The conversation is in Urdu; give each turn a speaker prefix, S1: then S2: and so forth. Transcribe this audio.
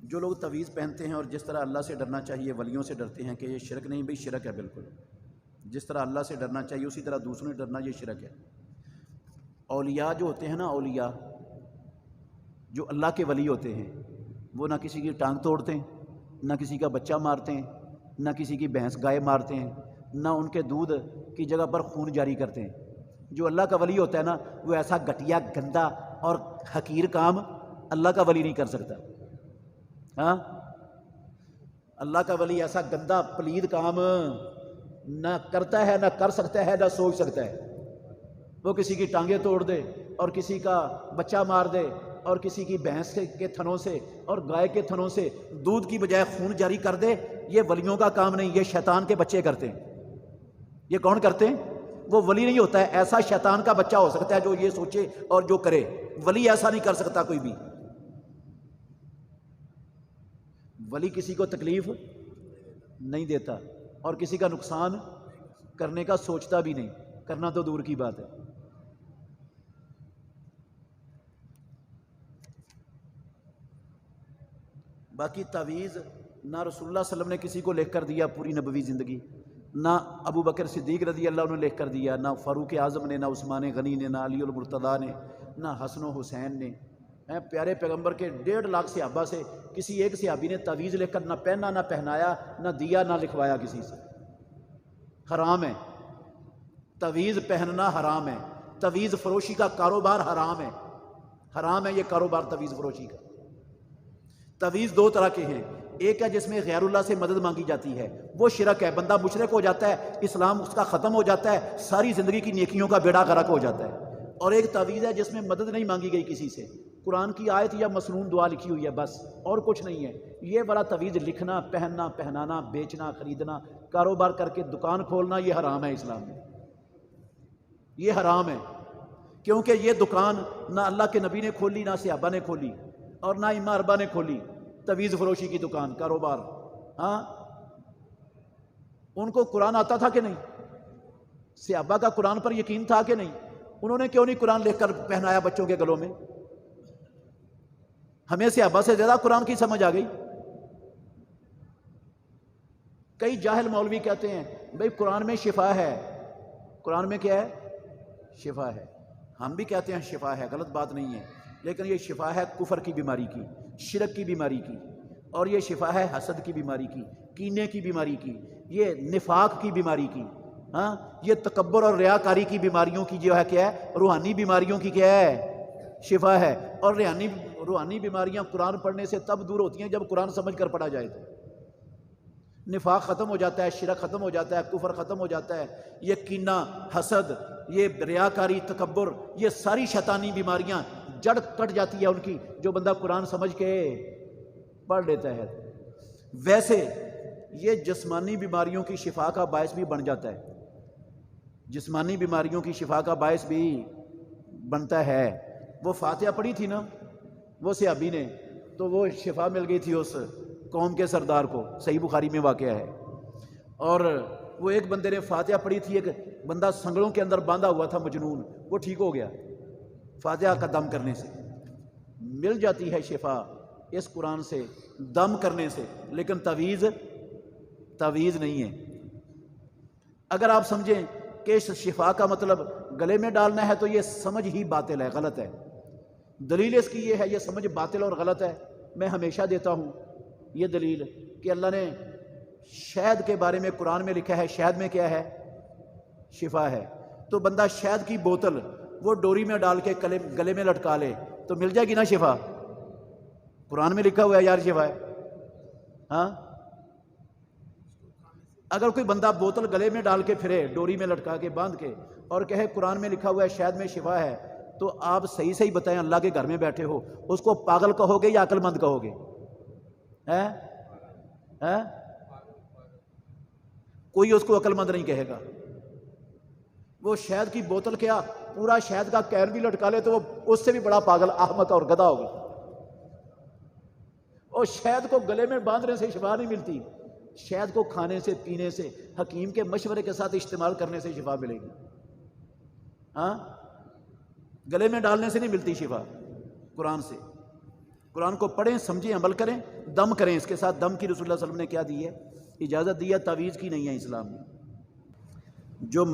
S1: جو لوگ تعویذ پہنتے ہیں اور جس طرح اللہ سے ڈرنا چاہیے ولیوں سے ڈرتے ہیں کہ یہ شرک نہیں بھئی، شرک ہے بالکل. جس طرح اللہ سے ڈرنا چاہیے اسی طرح دوسروں سے ڈرنا، یہ شرک ہے. اولیاء جو ہوتے ہیں نا، اولیاء جو اللہ کے ولی ہوتے ہیں، وہ نہ کسی کی ٹانگ توڑتے ہیں، نہ کسی کا بچہ مارتے ہیں، نہ کسی کی بھینس گائے مارتے ہیں، نہ ان کے دودھ کی جگہ پر خون جاری کرتے ہیں. جو اللہ کا ولی ہوتا ہے نا، وہ ایسا گھٹیا گندا اور حقیر کام اللہ کا ولی نہیں کر سکتا. ہاں، اللہ کا ولی ایسا گندا پلید کام نہ کرتا ہے، نہ کر سکتا ہے، نہ سوچ سکتا ہے. وہ کسی کی ٹانگیں توڑ دے اور کسی کا بچہ مار دے اور کسی کی بھینس کے تھنوں سے اور گائے کے تھنوں سے دودھ کی بجائے خون جاری کر دے. یہ ولیوں کا کام نہیں، یہ شیطان کے بچے کرتے ہیں. یہ کون کرتے ہیں؟ وہ ولی نہیں ہوتا ہے. ایسا شیطان کا بچہ ہو سکتا ہے جو یہ سوچے اور جو کرے. ولی ایسا نہیں کر سکتا کوئی بھی. ولی کسی کو تکلیف نہیں دیتا اور کسی کا نقصان کرنے کا سوچتا بھی نہیں، کرنا تو دور کی بات ہے. باقی تعویذ نہ رسول اللہ صلی اللہ علیہ وسلم نے کسی کو لکھ کر دیا پوری نبوی زندگی، نہ ابو بکر صدیق رضی اللہ عنہ نے لکھ کر دیا، نہ فاروق اعظم نے، نہ عثمان غنی نے، نہ علی المرتضیٰ نے، نہ حسن و حسین نے. پیارے پیغمبر کے 1.5 لاکھ صحابہ سے کسی ایک صحابی نے تعویذ لکھ کر نہ پہنا، نہ پہنایا، نہ دیا، نہ لکھوایا کسی سے. حرام ہے تعویذ پہننا، حرام ہے. تعویذ فروشی کا کاروبار حرام ہے. حرام ہے یہ کاروبار تعویذ فروشی کا. تعویذ 2 طرح کے ہیں. ایک ہے جس میں غیر اللہ سے مدد مانگی جاتی ہے، وہ شرک ہے، بندہ مشرک ہو جاتا ہے، اسلام اس کا ختم ہو جاتا ہے، ساری زندگی کی نیکیوں کا بیڑا غرق ہو جاتا ہے. اور ایک تعویذ ہے جس میں مدد نہیں مانگی گئی کسی سے، قرآن کی آیت یا مسنون دعا لکھی ہوئی ہے بس، اور کچھ نہیں ہے. یہ والا تعویذ لکھنا، پہننا، پہنانا، بیچنا، خریدنا، کاروبار کر کے دکان کھولنا، یہ حرام ہے اسلام میں. یہ حرام ہے کیونکہ یہ دکان نہ اللہ کے نبی نے کھولی، نہ صحابہ نے کھولی، اور نہ امام اربعہ نے کھولی. تعویذ فروشی کی دکان، کاروبار. ہاں، ان کو قرآن آتا تھا کہ نہیں؟ صحابہ کا قرآن پر یقین تھا کہ نہیں؟ انہوں نے کیوں نہیں قرآن لکھ کر پہنایا بچوں کے گلوں میں؟ ہمیں صحابہ سے زیادہ قرآن کی سمجھ آ گئی. کئی جاہل مولوی کہتے ہیں بھئی قرآن میں شفا ہے. قرآن میں کیا ہے؟ شفا ہے. ہم بھی کہتے ہیں شفا ہے، غلط بات نہیں ہے، لیکن یہ شفا ہے کفر کی بیماری کی، شرک کی بیماری کی، اور یہ شفا ہے حسد کی بیماری کی، کینے کی بیماری کی، یہ نفاق کی بیماری کی. ہاں، یہ تکبر اور ریاکاری کی بیماریوں کی جو ہے کیا ہے؟ روحانی بیماریوں کی کیا ہے؟ شفا ہے. اور روحانی بیماریاں قرآن پڑھنے سے تب دور ہوتی ہیں جب قرآن سمجھ کر پڑھا جائے. تو نفاق ختم ہو جاتا ہے، شرک ختم ہو جاتا ہے، کفر ختم ہو جاتا ہے. یہ کینہ، حسد، یہ ریاکاری، تکبر، یہ ساری شیطانی بیماریاں جڑ کٹ جاتی ہے ان کی جو بندہ قرآن سمجھ کے پڑھ لیتا ہے. ویسے یہ جسمانی بیماریوں کی شفا کا باعث بھی بن جاتا ہے. جسمانی بیماریوں کی شفا کا باعث بھی بنتا ہے. وہ فاتحہ پڑھی تھی نا وہ صحابی نے، تو وہ شفا مل گئی تھی اس قوم کے سردار کو. صحیح بخاری میں واقعہ ہے. اور وہ ایک بندے نے فاتحہ پڑھی تھی، ایک بندہ سنگلوں کے اندر باندھا ہوا تھا مجنون، وہ ٹھیک ہو گیا فاتحہ کا دم کرنے سے. مل جاتی ہے شفا اس قرآن سے، دم کرنے سے. لیکن تعویذ نہیں ہے. اگر آپ سمجھیں کہ اس شفا کا مطلب گلے میں ڈالنا ہے تو یہ سمجھ ہی باطل ہے، غلط ہے. دلیل اس کی یہ ہے، یہ سمجھ باطل اور غلط ہے. میں ہمیشہ دیتا ہوں یہ دلیل کہ اللہ نے شہد کے بارے میں قرآن میں لکھا ہے، شہد میں کیا ہے؟ شفا ہے. تو بندہ شہد کی بوتل وہ ڈوری میں ڈال کے گلے میں لٹکا لے تو مل جائے گی نا شفا. قرآن میں لکھا ہوا ہے یار شفا ہے. ہاں، اگر کوئی بندہ بوتل گلے میں ڈال کے پھرے، ڈوری میں لٹکا کے باندھ کے، اور کہے قرآن میں لکھا ہوا ہے شہد میں شفا ہے، تو آپ صحیح بتائیں، اللہ کے گھر میں بیٹھے ہو، اس کو پاگل کہو گے یا عقل مند کہو گے؟ کوئی اس کو عقل مند نہیں کہے گا. وہ شہد کی بوتل کیا پورا شہد کا کین بھی لٹکا لے تو وہ اس سے بھی بڑا پاگل، احمق اور گدھا ہوگا. اور شہد کو گلے میں باندھنے سے شفا نہیں ملتی. شہد کو کھانے سے، پینے سے، حکیم کے مشورے کے ساتھ استعمال کرنے سے شفا ملے گی. ہاں، گلے میں ڈالنے سے نہیں ملتی شفا، قرآن سے. قرآن کو پڑھیں، سمجھیں، عمل کریں، دم کریں۔ اس کے ساتھ دم کی رسول اللہ صلی اللہ علیہ وسلم نے کیا دی ہے؟ اجازت دی ہے، تعویذ کی نہیں ہے اسلام میں۔ جو